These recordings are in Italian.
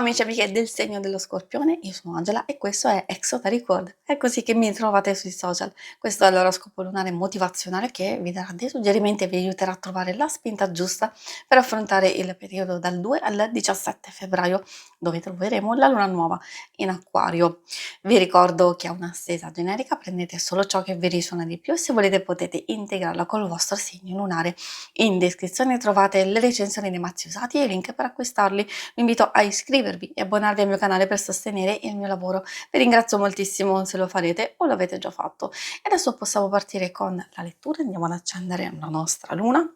amici e amiche del segno dello Scorpione, io sono Angela e questo è Exota Record. È così che mi trovate sui social. Questo è l'oroscopo lunare motivazionale che vi darà dei suggerimenti e vi aiuterà a trovare la spinta giusta per affrontare il periodo dal 2 al 17 febbraio, dove troveremo la luna nuova in Acquario. Vi ricordo che è una stesa generica, prendete solo ciò che vi risuona di più e se volete potete integrarla col vostro segno lunare. In descrizione trovate le recensioni dei mazzi usati e i link per acquistarli. Vi invito a iscrivervi e abbonarvi al mio canale per sostenere il mio lavoro. Vi ringrazio moltissimo se lo farete o l'avete già fatto. E adesso possiamo partire con la lettura, andiamo ad accendere la nostra luna.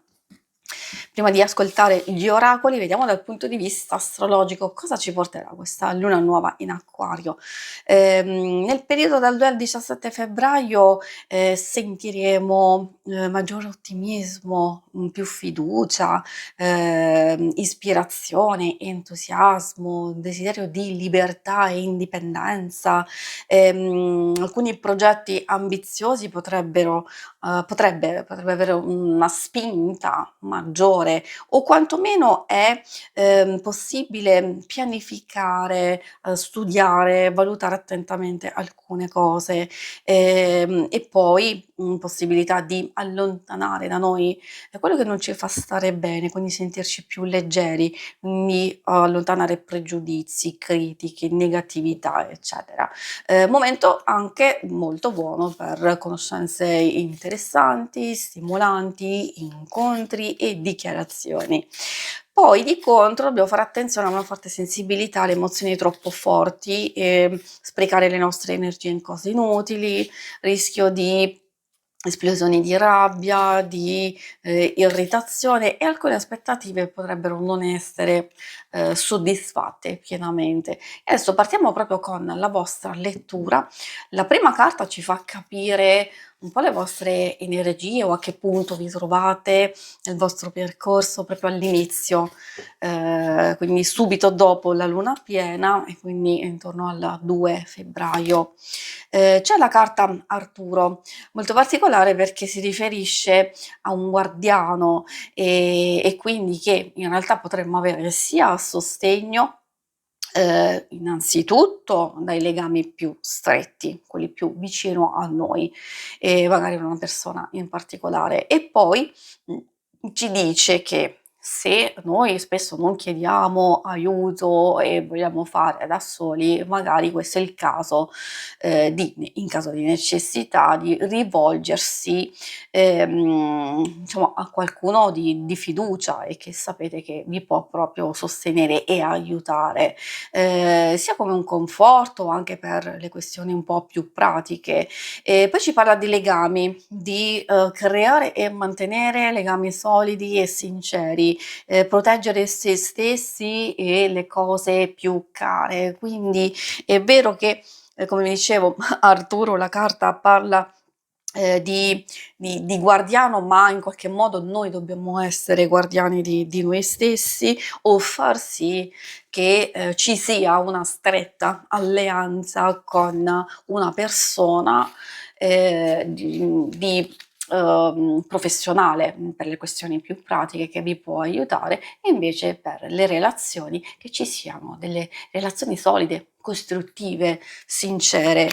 Prima di ascoltare gli oracoli, vediamo dal punto di vista astrologico cosa ci porterà questa luna nuova in Acquario. Nel periodo dal 2 al 17 febbraio sentiremo maggiore ottimismo, più fiducia, ispirazione, entusiasmo, desiderio di libertà e indipendenza. Alcuni progetti ambiziosi potrebbe avere una spinta maggiore o quantomeno è possibile pianificare, studiare, valutare attentamente alcune cose, e poi possibilità di allontanare da noi quello che non ci fa stare bene, quindi sentirci più leggeri, quindi allontanare pregiudizi, critiche, negatività, eccetera. Momento anche molto buono per conoscenze interessanti, stimolanti, incontri e dichiarazioni. Poi di contro dobbiamo fare attenzione a una forte sensibilità alle emozioni troppo forti e sprecare le nostre energie in cose inutili, rischio di esplosioni di rabbia, di irritazione e alcune aspettative potrebbero non essere soddisfatte pienamente. E adesso partiamo proprio con la vostra lettura. La prima carta ci fa capire un po' le vostre energie o a che punto vi trovate nel vostro percorso proprio all'inizio, quindi subito dopo la luna piena e quindi intorno al 2 febbraio. C'è la carta Arturo, molto particolare perché si riferisce a un guardiano e quindi che in realtà potremmo avere sia a sostegno innanzitutto dai legami più stretti, quelli più vicino a noi, magari una persona in particolare. E poi ci dice che se noi spesso non chiediamo aiuto e vogliamo fare da soli, magari questo è il caso in caso di necessità, di rivolgersi diciamo a qualcuno di fiducia e che sapete che vi può proprio sostenere e aiutare sia come un conforto, anche per le questioni un po' più pratiche. Poi ci parla di legami, di creare e mantenere legami solidi e sinceri, proteggere se stessi e le cose più care. Quindi è vero che, come vi dicevo, Arturo, la carta parla di guardiano, ma in qualche modo noi dobbiamo essere guardiani di noi stessi o far sì che ci sia una stretta alleanza con una persona professionale per le questioni più pratiche che vi può aiutare e invece per le relazioni che ci siano delle relazioni solide, costruttive, sincere.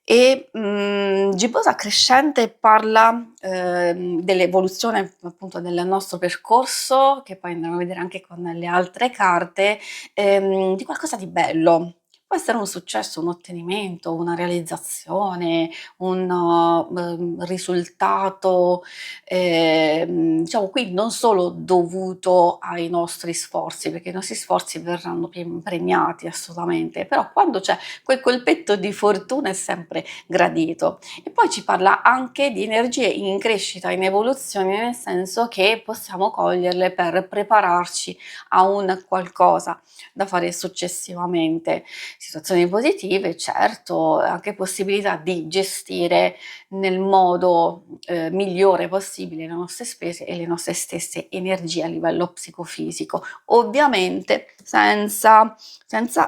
E Gibosa Crescente parla dell'evoluzione appunto del nostro percorso, che poi andremo a vedere anche con le altre carte, di qualcosa di bello. Può essere un successo, un ottenimento, una realizzazione, un risultato, diciamo qui non solo dovuto ai nostri sforzi, perché i nostri sforzi verranno premiati assolutamente, però quando c'è quel colpetto di fortuna è sempre gradito. E poi ci parla anche di energie in crescita, in evoluzione, nel senso che possiamo coglierle per prepararci a un qualcosa da fare successivamente. Situazioni positive, certo, anche possibilità di gestire nel modo migliore possibile le nostre spese e le nostre stesse energie a livello psicofisico, ovviamente senza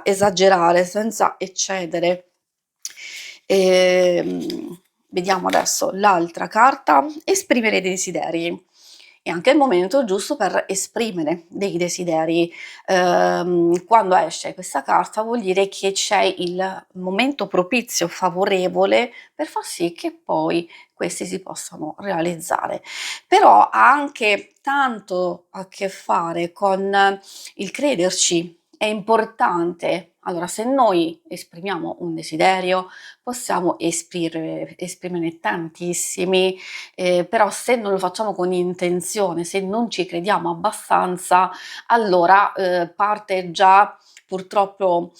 esagerare, senza eccedere. Vediamo adesso l'altra carta, esprimere i desideri. è anche il momento giusto per esprimere dei desideri. Quando esce questa carta vuol dire che c'è il momento propizio, favorevole, per far sì che poi questi si possano realizzare. Però ha anche tanto a che fare con il crederci. È importante. Allora, se noi esprimiamo un desiderio, possiamo esprimerne tantissimi, però se non lo facciamo con intenzione, se non ci crediamo abbastanza, allora parte già purtroppo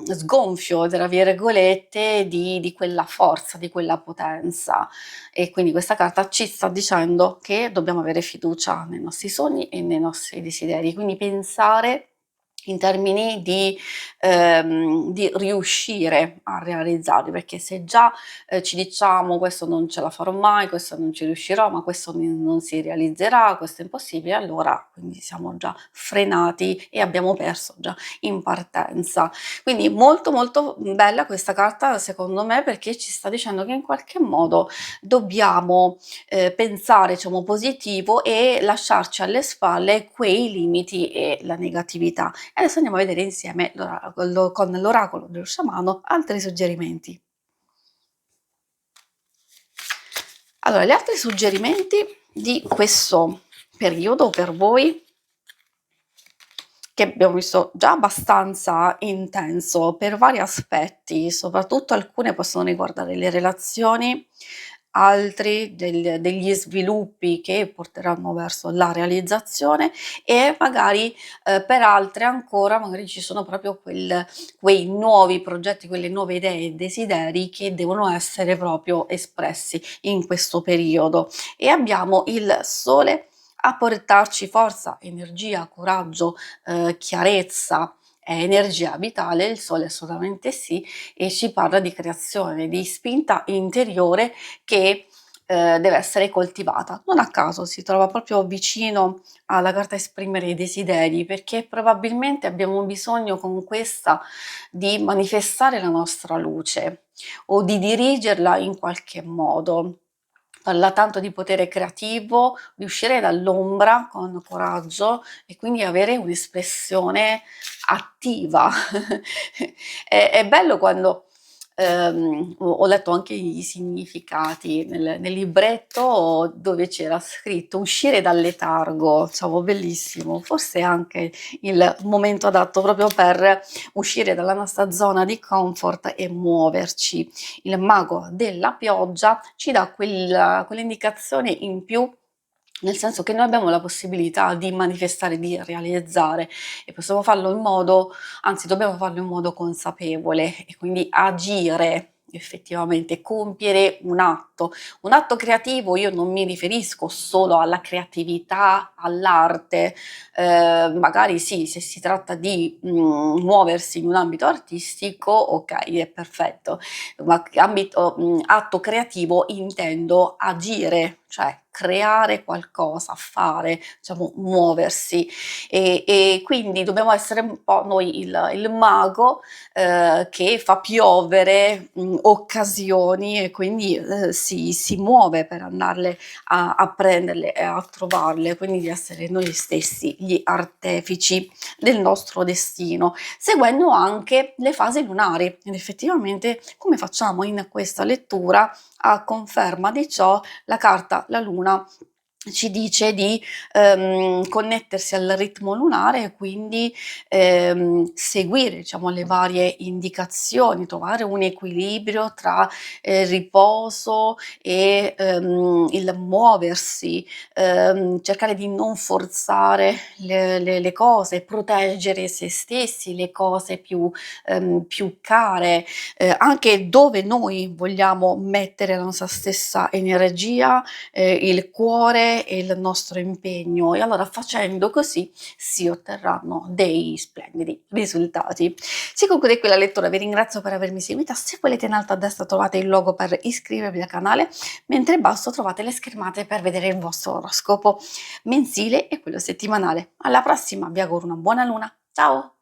sgonfio, tra virgolette, di quella forza, di quella potenza. E quindi questa carta ci sta dicendo che dobbiamo avere fiducia nei nostri sogni e nei nostri desideri, quindi pensare in termini di riuscire a realizzarli, perché se già ci diciamo questo non ce la farò mai, questo non ci riuscirò, ma questo non si realizzerà, questo è impossibile, allora quindi siamo già frenati e abbiamo perso già in partenza. Quindi molto molto bella questa carta secondo me, perché ci sta dicendo che in qualche modo dobbiamo pensare, diciamo, positivo e lasciarci alle spalle quei limiti e la negatività. E adesso andiamo a vedere insieme con l'oracolo dello sciamano altri suggerimenti. Allora, gli altri suggerimenti di questo periodo per voi, che abbiamo visto già abbastanza intenso per vari aspetti, soprattutto alcune possono riguardare le relazioni, altri degli sviluppi che porteranno verso la realizzazione, e magari per altre ancora magari ci sono proprio quei nuovi progetti, quelle nuove idee e desideri che devono essere proprio espressi in questo periodo. E abbiamo il sole a portarci forza, energia, coraggio, chiarezza e energia vitale. Il sole assolutamente sì, e ci parla di creazione, di spinta interiore che deve essere coltivata. Non a caso si trova proprio vicino alla carta esprimere i desideri, perché probabilmente abbiamo bisogno con questa di manifestare la nostra luce o di dirigerla in qualche modo. Parla tanto di potere creativo, di uscire dall'ombra con coraggio e quindi avere un'espressione attiva. È bello quando ho letto anche i significati nel libretto dove c'era scritto uscire dal letargo, diciamo bellissimo, forse è anche il momento adatto proprio per uscire dalla nostra zona di comfort e muoverci. Il mago della pioggia ci dà quell'indicazione in più, nel senso che noi abbiamo la possibilità di manifestare, di realizzare, e possiamo farlo in modo, anzi dobbiamo farlo in modo consapevole, e quindi agire effettivamente, compiere un atto creativo. Io non mi riferisco solo alla creatività, all'arte, magari sì, se si tratta di muoversi in un ambito artistico, ok, è perfetto, ma atto creativo intendo agire, cioè creare qualcosa, fare, diciamo muoversi, e quindi dobbiamo essere un po' noi il mago che fa piovere occasioni, e quindi si muove per andarle a prenderle e a trovarle, quindi di essere noi stessi gli artefici del nostro destino, seguendo anche le fasi lunari. Ed effettivamente, come facciamo in questa lettura, a conferma di ciò, la carta la luna ci dice di connettersi al ritmo lunare e quindi seguire, diciamo, le varie indicazioni, trovare un equilibrio tra riposo e il muoversi, cercare di non forzare le cose, proteggere se stessi, le cose più care, anche dove noi vogliamo mettere la nostra stessa energia, il cuore e il nostro impegno, e allora facendo così si otterranno dei splendidi risultati. Si conclude qui la lettura, vi ringrazio per avermi seguita. Se volete, in alto a destra trovate il logo per iscrivervi al canale, mentre in basso trovate le schermate per vedere il vostro oroscopo mensile e quello settimanale. Alla prossima, vi auguro una buona luna, ciao!